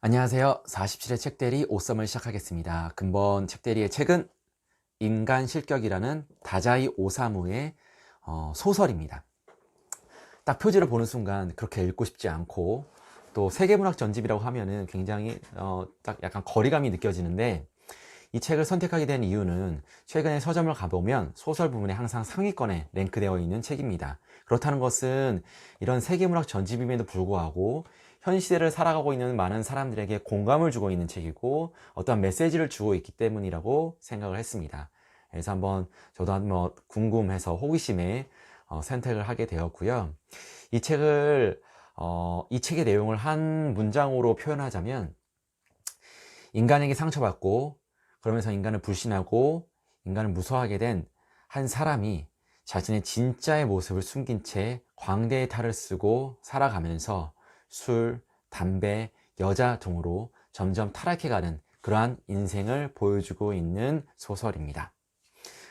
안녕하세요. 47의 책대리 오썸을 시작하겠습니다. 근본 책대리의 책은 인간 실격이라는 다자이 오사무의 소설입니다. 딱 표지를 보는 순간 그렇게 읽고 싶지 않고, 또 세계문학 전집이라고 하면은 굉장히 딱 약간 거리감이 느껴지는데, 이 책을 선택하게 된 이유는 최근에 서점을 가보면 소설 부분에 항상 상위권에 랭크되어 있는 책입니다. 그렇다는 것은 이런 세계문학 전집임에도 불구하고 현 시대를 살아가고 있는 많은 사람들에게 공감을 주고 있는 책이고 어떠한 메시지를 주고 있기 때문이라고 생각을 했습니다. 그래서 저도 한번 궁금해서 호기심에 선택을 하게 되었고요. 이 책을 이 책의 내용을 한 문장으로 표현하자면, 인간에게 상처받고 그러면서 인간을 불신하고 인간을 무서워하게 된 한 사람이 자신의 진짜의 모습을 숨긴 채 광대의 탈을 쓰고 살아가면서 술, 담배, 여자 등으로 점점 타락해가는 그러한 인생을 보여주고 있는 소설입니다.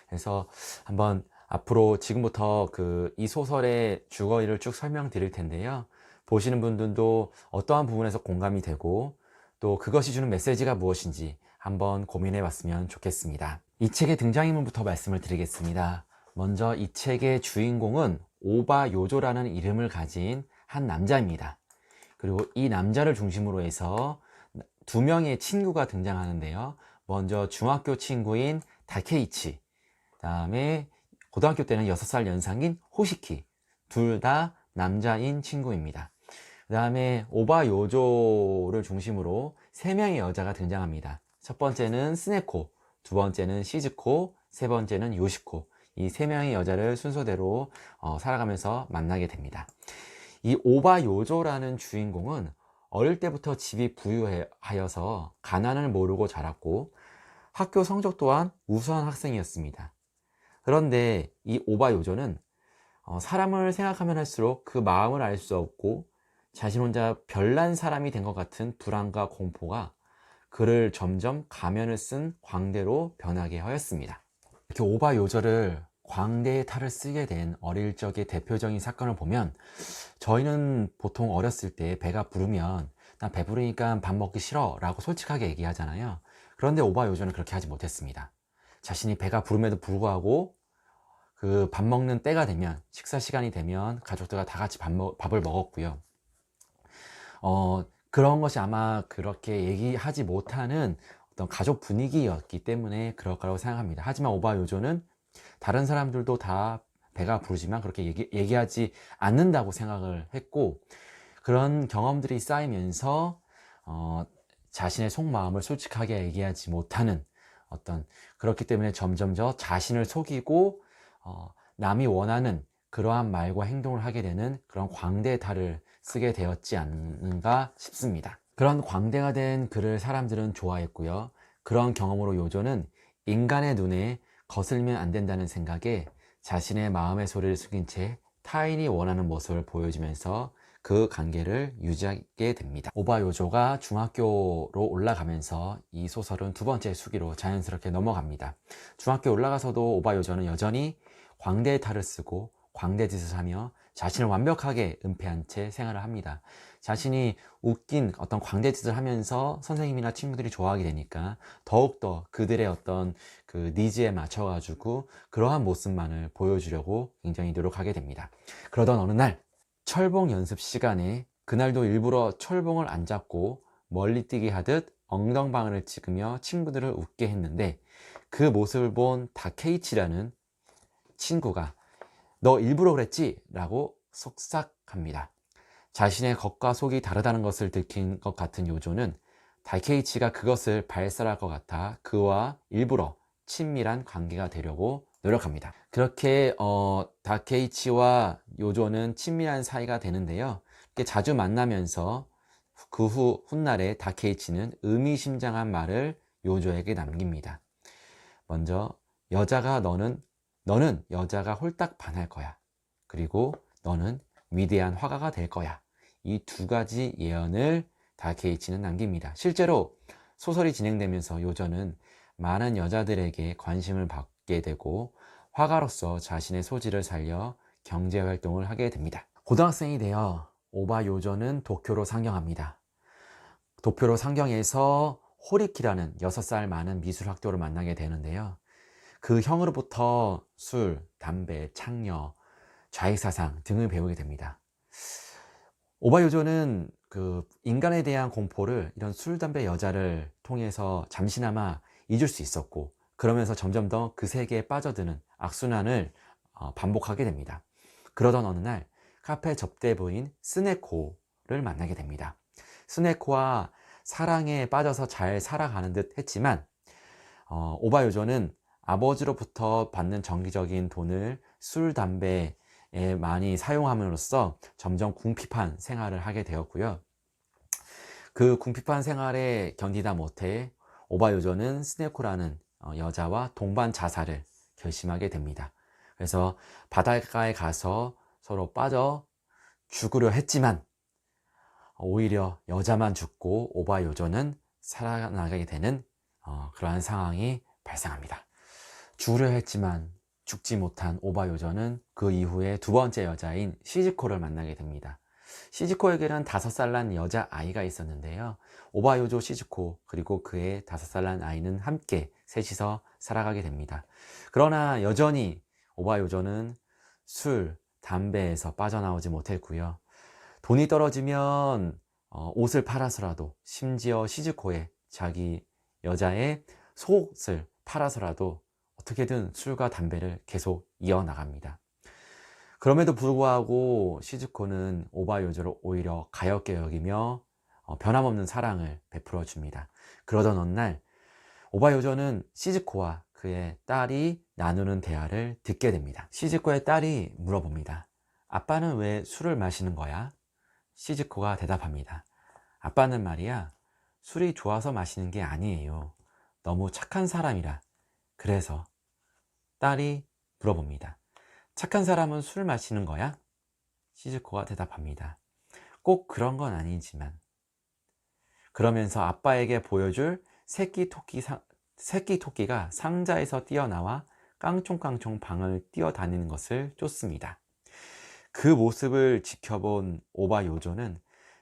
그래서 한번 앞으로 지금부터 이 소설의 주거리를 쭉 설명드릴 텐데요. 보시는 분들도 어떠한 부분에서 공감이 되고 또 그것이 주는 메시지가 무엇인지 한번 고민해 봤으면 좋겠습니다. 이 책의 등장인물부터 말씀을 드리겠습니다. 먼저 이 책의 주인공은 오바 요조라는 이름을 가진 한 남자입니다. 그리고 이 남자를 중심으로 해서 두 명의 친구가 등장하는데요. 먼저 중학교 친구인 다케이치, 그 다음에 고등학교 때는 6살 연상인 호시키, 둘 다 남자인 친구입니다. 그 다음에 오바 요조를 중심으로 3명의 여자가 등장합니다. 첫 번째는 스네코, 두 번째는 시즈코, 세 번째는 요시코. 이 3명의 여자를 순서대로 살아가면서 만나게 됩니다. 이 오바 요조라는 주인공은 어릴 때부터 집이 부유하여서 가난을 모르고 자랐고 학교 성적 또한 우수한 학생이었습니다. 그런데 이 오바 요조는 사람을 생각하면 할수록 그 마음을 알 수 없고 자신 혼자 별난 사람이 된 것 같은 불안과 공포가 그를 점점 가면을 쓴 광대로 변하게 하였습니다. 이렇게 오바 요절을 광대의 탈을 쓰게 된 어릴 적의 대표적인 사건을 보면, 저희는 보통 어렸을 때 배가 부르면 난 배부르니까 밥 먹기 싫어 라고 솔직하게 얘기하잖아요. 그런데 오바 요절은 그렇게 하지 못했습니다. 자신이 배가 부름에도 불구하고 그 밥 먹는 때가 되면, 식사 시간이 되면 가족들과 다 같이 밥을 먹었고요. 그런 것이 아마 그렇게 얘기하지 못하는 어떤 가족 분위기였기 때문에 그럴 거라고 생각합니다. 하지만 오바 요조는 다른 사람들도 다 배가 부르지만 그렇게 얘기하지 않는다고 생각을 했고, 그런 경험들이 쌓이면서 자신의 속마음을 솔직하게 얘기하지 못하는 그렇기 때문에 점점 자신을 속이고 남이 원하는 그러한 말과 행동을 하게 되는 그런 광대의 탈을 쓰게 되었지 않는가 싶습니다. 그런 광대가 된 그를 사람들은 좋아했고요. 그런 경험으로 요조는 인간의 눈에 거슬리면 안 된다는 생각에 자신의 마음의 소리를 숨긴 채 타인이 원하는 모습을 보여주면서 그 관계를 유지하게 됩니다. 오바 요조가 중학교로 올라가면서 이 소설은 두 번째 수기로 자연스럽게 넘어갑니다. 중학교 올라가서도 오바 요조는 여전히 광대의 탈을 쓰고 광대짓을 하며 자신을 완벽하게 은폐한 채 생활을 합니다. 자신이 웃긴 어떤 광대짓을 하면서 선생님이나 친구들이 좋아하게 되니까 더욱더 그들의 그 니즈에 맞춰가지고 그러한 모습만을 보여주려고 굉장히 노력하게 됩니다. 그러던 어느 날 철봉 연습 시간에, 그날도 일부러 철봉을 안 잡고 멀리 뛰기 하듯 엉덩방아를 찍으며 친구들을 웃게 했는데, 그 모습을 본 다케이치라는 친구가 너 일부러 그랬지? 라고 속삭합니다. 자신의 겉과 속이 다르다는 것을 들킨 것 같은 요조는 다케이치가 그것을 발설할 것 같아 그와 일부러 친밀한 관계가 되려고 노력합니다. 그렇게 다케이치와 요조는 친밀한 사이가 되는데요. 이렇게 자주 만나면서 그 훗날에 다케이치는 의미심장한 말을 요조에게 남깁니다. 먼저 너는 여자가 홀딱 반할 거야. 그리고 너는 위대한 화가가 될 거야. 이 두 가지 예언을 다케이치는 남깁니다. 실제로 소설이 진행되면서 요조는 많은 여자들에게 관심을 받게 되고 화가로서 자신의 소질을 살려 경제활동을 하게 됩니다. 고등학생이 되어 오바 요조는 도쿄로 상경합니다. 도쿄로 상경해서 호리키라는 6살 많은 미술학도를 만나게 되는데요. 그 형으로부터 술, 담배, 창녀, 좌익사상 등을 배우게 됩니다. 오바요조는 그 인간에 대한 공포를 이런 술, 담배, 여자를 통해서 잠시나마 잊을 수 있었고, 그러면서 점점 더 그 세계에 빠져드는 악순환을 반복하게 됩니다. 그러던 어느 날 카페 접대부인 스네코를 만나게 됩니다. 스네코와 사랑에 빠져서 잘 살아가는 듯 했지만 오바요조는 아버지로부터 받는 정기적인 돈을 술, 담배에 많이 사용함으로써 점점 궁핍한 생활을 하게 되었고요. 그 궁핍한 생활에 견디다 못해 오바요조는 스네코라는 여자와 동반 자살을 결심하게 됩니다. 그래서 바닷가에 가서 서로 빠져 죽으려 했지만 오히려 여자만 죽고 오바요조는 살아나가게 되는 그러한 상황이 발생합니다. 죽으려 했지만 죽지 못한 오바요조는 그 이후에 두 번째 여자인 시즈코를 만나게 됩니다. 시즈코에게는 5살 난 여자아이가 있었는데요. 오바요조, 시즈코 그리고 그의 5살 난 아이는 함께 셋이서 살아가게 됩니다. 그러나 여전히 오바요조는 술, 담배에서 빠져나오지 못했고요. 돈이 떨어지면 옷을 팔아서라도, 심지어 시즈코의 자기 여자의 속옷을 팔아서라도 어떻게든 술과 담배를 계속 이어나갑니다. 그럼에도 불구하고 시즈코는 오바요조를 오히려 가엾게 여기며 변함없는 사랑을 베풀어 줍니다. 그러던 어느 날 오바요조는 시즈코와 그의 딸이 나누는 대화를 듣게 됩니다. 시즈코의 딸이 물어봅니다. 아빠는 왜 술을 마시는 거야? 시즈코가 대답합니다. 아빠는 말이야, 술이 좋아서 마시는 게 아니에요. 너무 착한 사람이라. 그래서. 딸이 물어봅니다. 착한 사람은 술 마시는 거야? 시즈코가 대답합니다. 꼭 그런 건 아니지만. 그러면서 아빠에게 보여줄 새끼 토끼가 상자에서 뛰어나와 깡총깡총 방을 뛰어다니는 것을 쫓습니다. 그 모습을 지켜본 오바요조는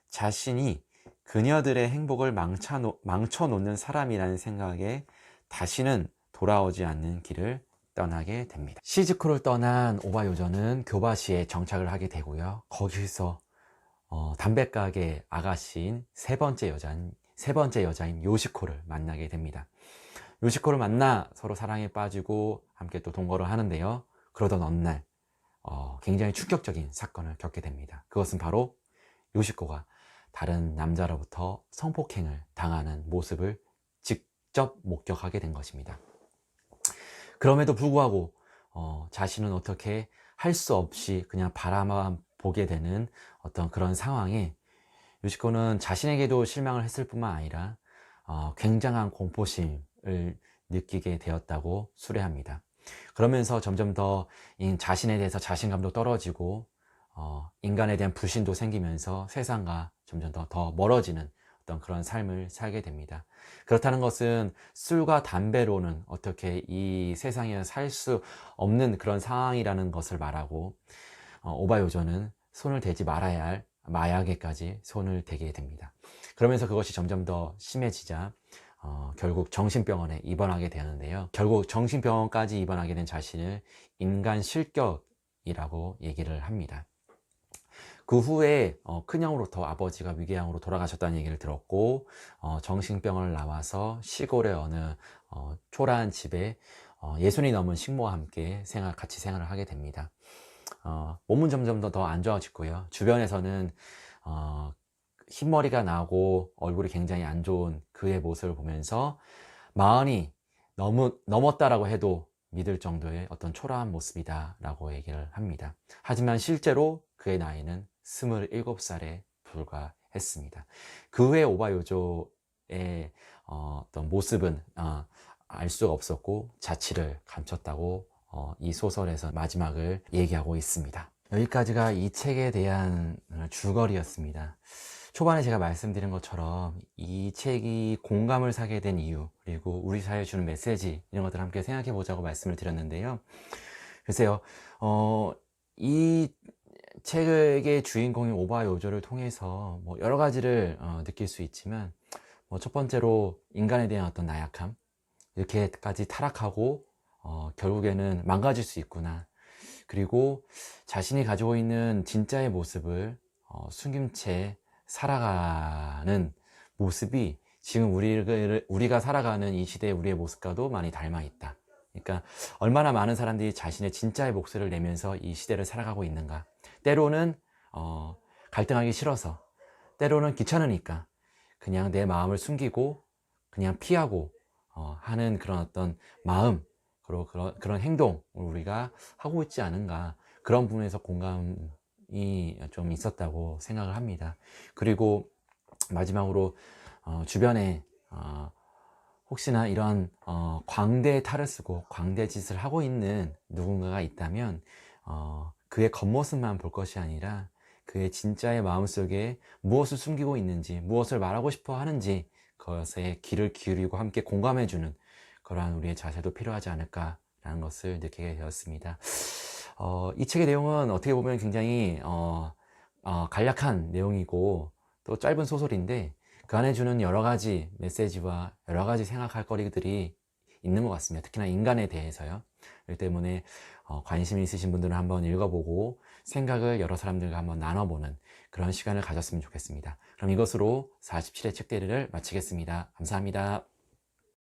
자신이 그녀들의 행복을 망쳐놓는 사람이라는 생각에 다시는 돌아오지 않는 길을 떠나게 됩니다. 시즈코를 떠난 오바요조는 교바시에 정착을 하게 되고요. 거기서 담배가게 아가씨인 세 번째 여자인 요시코를 만나게 됩니다. 요시코를 만나 서로 사랑에 빠지고 함께 또 동거를 하는데요. 그러던 어느 날 굉장히 충격적인 사건을 겪게 됩니다. 그것은 바로 요시코가 다른 남자로부터 성폭행을 당하는 모습을 직접 목격하게 된 것입니다. 그럼에도 불구하고 자신은 어떻게 할 수 없이 그냥 바라만 보게 되는 어떤 그런 상황에 요시코는 자신에게도 실망을 했을 뿐만 아니라 굉장한 공포심을 느끼게 되었다고 수레합니다. 그러면서 점점 더 자신에 대해서 자신감도 떨어지고 인간에 대한 불신도 생기면서 세상과 점점 더 멀어지는 어떤 그런 삶을 살게 됩니다. 그렇다는 것은 술과 담배로는 어떻게 이 세상에 살 수 없는 그런 상황이라는 것을 말하고 오바요조는 손을 대지 말아야 할 마약에까지 손을 대게 됩니다. 그러면서 그것이 점점 더 심해지자 결국 정신병원에 입원하게 되는데요. 결국 정신병원까지 입원하게 된 자신을 인간 실격이라고 얘기를 합니다. 그 후에 큰형으로부터 아버지가 위궤양으로 돌아가셨다는 얘기를 들었고 정신병원을 나와서 시골의 어느 초라한 집에 60이 넘은 식모와 함께 같이 생활을 하게 됩니다. 몸은 점점 더 안 좋아지고요. 주변에서는 흰머리가 나고 얼굴이 굉장히 안 좋은 그의 모습을 보면서 마흔이 넘었다라고 해도 믿을 정도의 어떤 초라한 모습이다 라고 얘기를 합니다. 하지만 실제로 그의 나이는 27살에 불과했습니다. 그 후에 오바요조의 어떤 모습은 알 수가 없었고 자취를 감췄다고 이 소설에서 마지막을 얘기하고 있습니다. 여기까지가 이 책에 대한 줄거리였습니다. 초반에 제가 말씀드린 것처럼 이 책이 공감을 사게 된 이유, 그리고 우리 사회에 주는 메시지, 이런 것들을 함께 생각해 보자고 말씀을 드렸는데요. 글쎄요, 이 책의 주인공인 오바요조를 통해서 여러 가지를 느낄 수 있지만 첫 번째로 인간에 대한 어떤 나약함, 이렇게까지 타락하고 결국에는 망가질 수 있구나. 그리고 자신이 가지고 있는 진짜의 모습을 숨긴 채 살아가는 모습이 지금 우리가 살아가는 이 시대의 우리의 모습과도 많이 닮아 있다. 그러니까 얼마나 많은 사람들이 자신의 진짜의 목소리를 내면서 이 시대를 살아가고 있는가. 때로는 갈등하기 싫어서, 때로는 귀찮으니까 그냥 내 마음을 숨기고 그냥 피하고 하는 그런 어떤 마음, 그리고 그런 행동을 우리가 하고 있지 않은가. 그런 부분에서 공감이 좀 있었다고 생각을 합니다. 그리고 마지막으로 주변에 혹시나 이런 광대의 탈을 쓰고 광대 짓을 하고 있는 누군가가 있다면 그의 겉모습만 볼 것이 아니라 그의 진짜의 마음속에 무엇을 숨기고 있는지, 무엇을 말하고 싶어 하는지 그것에 귀를 기울이고 함께 공감해주는 그러한 우리의 자세도 필요하지 않을까라는 것을 느끼게 되었습니다. 이 책의 내용은 어떻게 보면 굉장히 간략한 내용이고 또 짧은 소설인데 그 안에 주는 여러 가지 메시지와 여러 가지 생각할 거리들이 있는 것 같습니다. 특히나 인간에 대해서요. 그렇기 때문에 관심이 있으신 분들은 한번 읽어보고 생각을 여러 사람들과 한번 나눠보는 그런 시간을 가졌으면 좋겠습니다. 그럼 이것으로 47회 책대리를 마치겠습니다. 감사합니다.